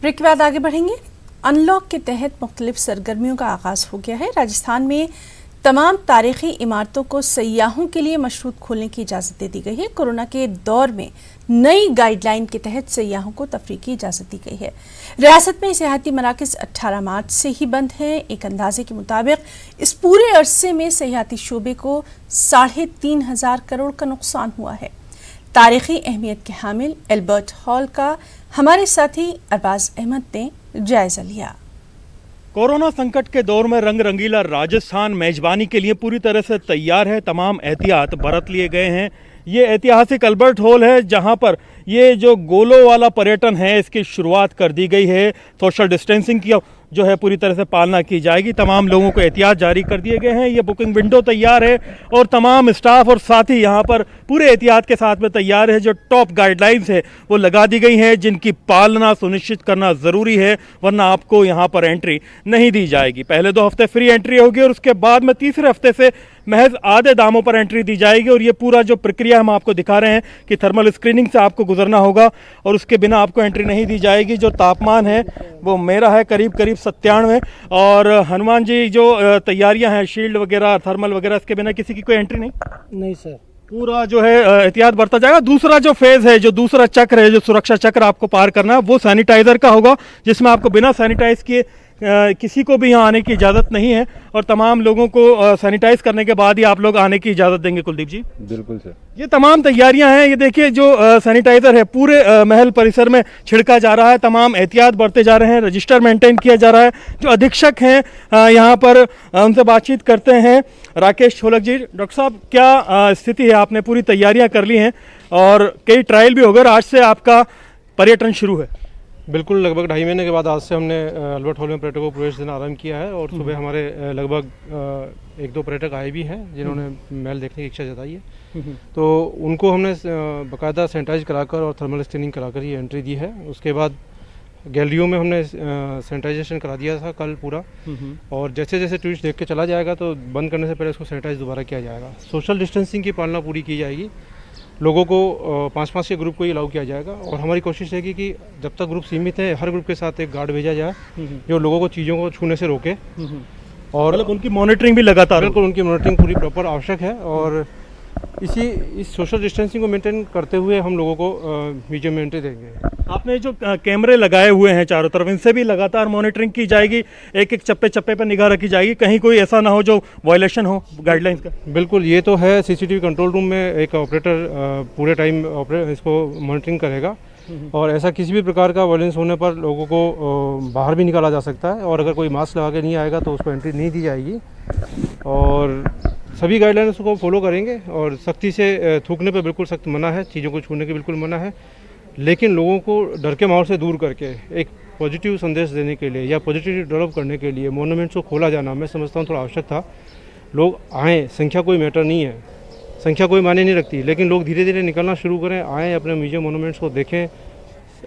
Break के बाद आगे बढ़ेंगे। अनलॉक के तहत मुख्तलिफ सरगर्मियों का आगाज हो गया है। राजस्थान में तमाम तारीखी इमारतों को सयाहों के लिए मशरूत खोलने की इजाज़त दे दी गई है। कोरोना के दौर में नई गाइडलाइन के तहत सयाहों को तफरीह की इजाज़त दी गई है। रियासत में सियाहती मराकज़ 18 मार्च से ही बंद हैं। एक अंदाजे के मुताबिक इस पूरे अरसे में सियाहती शोबे को 3,500 करोड़ का नुकसान हुआ है। तारीखी अहमियत के हामिल एल्बर्ट हॉल का हमारे साथी अरबाज अहमद ने जायजा लिया। कोरोना संकट के दौर में रंग रंगीला राजस्थान मेजबानी के लिए पूरी तरह से तैयार है। तमाम एहतियात बरत लिए गए हैं। ये ऐतिहासिक अल्बर्ट हॉल है जहां पर ये जो गोलों वाला पर्यटन है इसकी शुरुआत कर दी गई है। सोशल डिस्टेंसिंग की जो है पूरी तरह से पालना की जाएगी। तमाम लोगों को एहतियात जारी कर दिए गए हैं। ये बुकिंग विंडो तैयार है और तमाम स्टाफ और साथी यहाँ पर पूरे एहतियात के साथ में तैयार है। जो टॉप गाइडलाइंस है वो लगा दी गई हैं जिनकी पालना सुनिश्चित करना ज़रूरी है, वरना आपको यहाँ पर एंट्री नहीं दी जाएगी। पहले 2 हफ्ते फ्री एंट्री होगी और उसके बाद में तीसरे हफ्ते से महज आधे दामों पर एंट्री दी जाएगी। और ये पूरा जो प्रक्रिया हम आपको दिखा रहे हैं कि थर्मल स्क्रीनिंग से आपको गुजरना होगा और उसके बिना आपको एंट्री नहीं दी जाएगी। जो तापमान है वो मेरा है करीब 97 और हनुमान जी जो तैयारियां हैं शील्ड वगैरह थर्मल वगैरह इसके बिना किसी की कोई एंट्री नहीं सर। पूरा जो है एहतियात बरता जाएगा। दूसरा जो फेज है, जो दूसरा चक्र है, जो सुरक्षा चक्र आपको पार करना है वो सैनिटाइजर का होगा, जिसमें आपको बिना सैनिटाइज किए किसी को भी यहाँ आने की इजाज़त नहीं है और तमाम लोगों को सैनिटाइज करने के बाद ही आप लोग आने की इजाज़त देंगे। कुलदीप जी बिल्कुल सर, ये तमाम तैयारियां हैं। ये देखिए जो सैनिटाइजर है पूरे महल परिसर में छिड़का जा रहा है। तमाम एहतियात बरते जा रहे हैं। रजिस्टर मेंटेन किया जा रहा है। जो अधीक्षक हैं यहाँ पर उनसे बातचीत करते हैं। राकेश छोलक जी, डॉक्टर साहब क्या स्थिति है? आपने पूरी तैयारियां कर ली हैं और कई ट्रायल भी हो गए। आज से आपका पर्यटन शुरू है। बिल्कुल लगभग 2.5 महीने के बाद आज से हमने अल्बर्ट हॉल में पर्यटकों को प्रवेश देना आरंभ किया है और सुबह हमारे लगभग 1-2 पर्यटक आए भी हैं जिन्होंने महल देखने की इच्छा जताई है। तो उनको हमने बाकायदा सैनिटाइज कराकर और थर्मल स्क्रीनिंग कराकर ही एंट्री दी है। उसके बाद गैलरियों में हमने सैनिटाइजेशन करा दिया था कल पूरा, और जैसे जैसे टूरिस्ट देख के चला जाएगा तो बंद करने से पहले उसको सैनिटाइज दोबारा किया जाएगा। सोशल डिस्टेंसिंग की पालना पूरी की जाएगी। लोगों को 5-5 के ग्रुप को ही अलाउ किया जाएगा और हमारी कोशिश रहेगी कि जब तक ग्रुप सीमित है हर ग्रुप के साथ एक गार्ड भेजा जाए जो लोगों को चीज़ों को छूने से रोके और मतलब उनकी मॉनिटरिंग भी लगातार। बिल्कुल, उनकी मॉनिटरिंग पूरी प्रॉपर आवश्यक है और इस सोशल डिस्टेंसिंग को मेंटेन करते हुए हम लोगों को म्यूजियम में एंट्री देंगे। आपने जो कैमरे लगाए हुए हैं चारों तरफ, इनसे भी लगातार मॉनिटरिंग की जाएगी। एक एक चप्पे पर निगाह रखी जाएगी, कहीं कोई ऐसा ना हो जो वायलेशन हो गाइडलाइंस का। बिल्कुल, ये तो है। सीसीटीवी कंट्रोल रूम में एक ऑपरेटर पूरे टाइम इसको मॉनिटरिंग करेगा और ऐसा किसी भी प्रकार का वायलेंस होने पर लोगों को बाहर भी निकाला जा सकता है और अगर कोई मास्क लगा के नहीं आएगा तो उसको एंट्री नहीं दी जाएगी। और सभी गाइडलाइंस को फॉलो करेंगे और सख्ती से थूकने पर बिल्कुल सख्त मना है, चीज़ों को छूने के बिल्कुल मना है। लेकिन लोगों को डर के माहौल से दूर करके एक पॉजिटिव संदेश देने के लिए या पॉजिटिव डेवलप करने के लिए मोनूमेंट्स को खोला जाना मैं समझता हूँ थोड़ा आवश्यक था। लोग आएँ, संख्या कोई मैटर नहीं है, संख्या कोई मायने नहीं रखती, लेकिन लोग धीरे धीरे निकलना शुरू करें, आएँ, अपने म्यूजियम मोनूमेंट्स को देखें,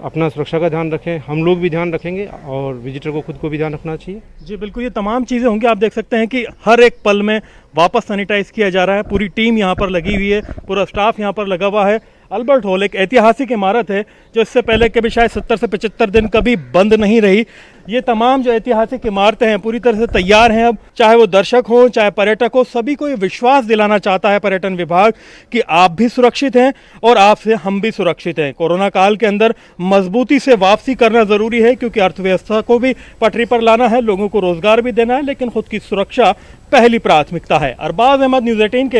अपना सुरक्षा का ध्यान रखें। हम लोग भी ध्यान रखेंगे और विजिटर को खुद को भी ध्यान रखना चाहिए। जी बिल्कुल, ये तमाम चीज़ें होंगी। आप देख सकते हैं कि हर एक पल में वापस सैनिटाइज किया जा रहा है। पूरी टीम यहाँ पर लगी हुई है, पूरा स्टाफ यहाँ पर लगा हुआ है। अल्बर्ट हॉल एक ऐतिहासिक इमारत है जो इससे पहले कभी शायद 70 से 75 दिन कभी बंद नहीं रही। ये तमाम जो ऐतिहासिक इमारतें हैं पूरी तरह से तैयार हैं। अब चाहे वो दर्शक हो चाहे पर्यटक हो, सभी को ये विश्वास दिलाना चाहता है पर्यटन विभाग कि आप भी सुरक्षित हैं और आपसे हम भी सुरक्षित हैं। कोरोना काल के अंदर मजबूती से वापसी करना ज़रूरी है क्योंकि अर्थव्यवस्था को भी पटरी पर लाना है, लोगों को रोजगार भी देना है, लेकिन खुद की सुरक्षा पहली प्राथमिकता है। अरबाज अहमद, न्यूज़ 18 के लिए।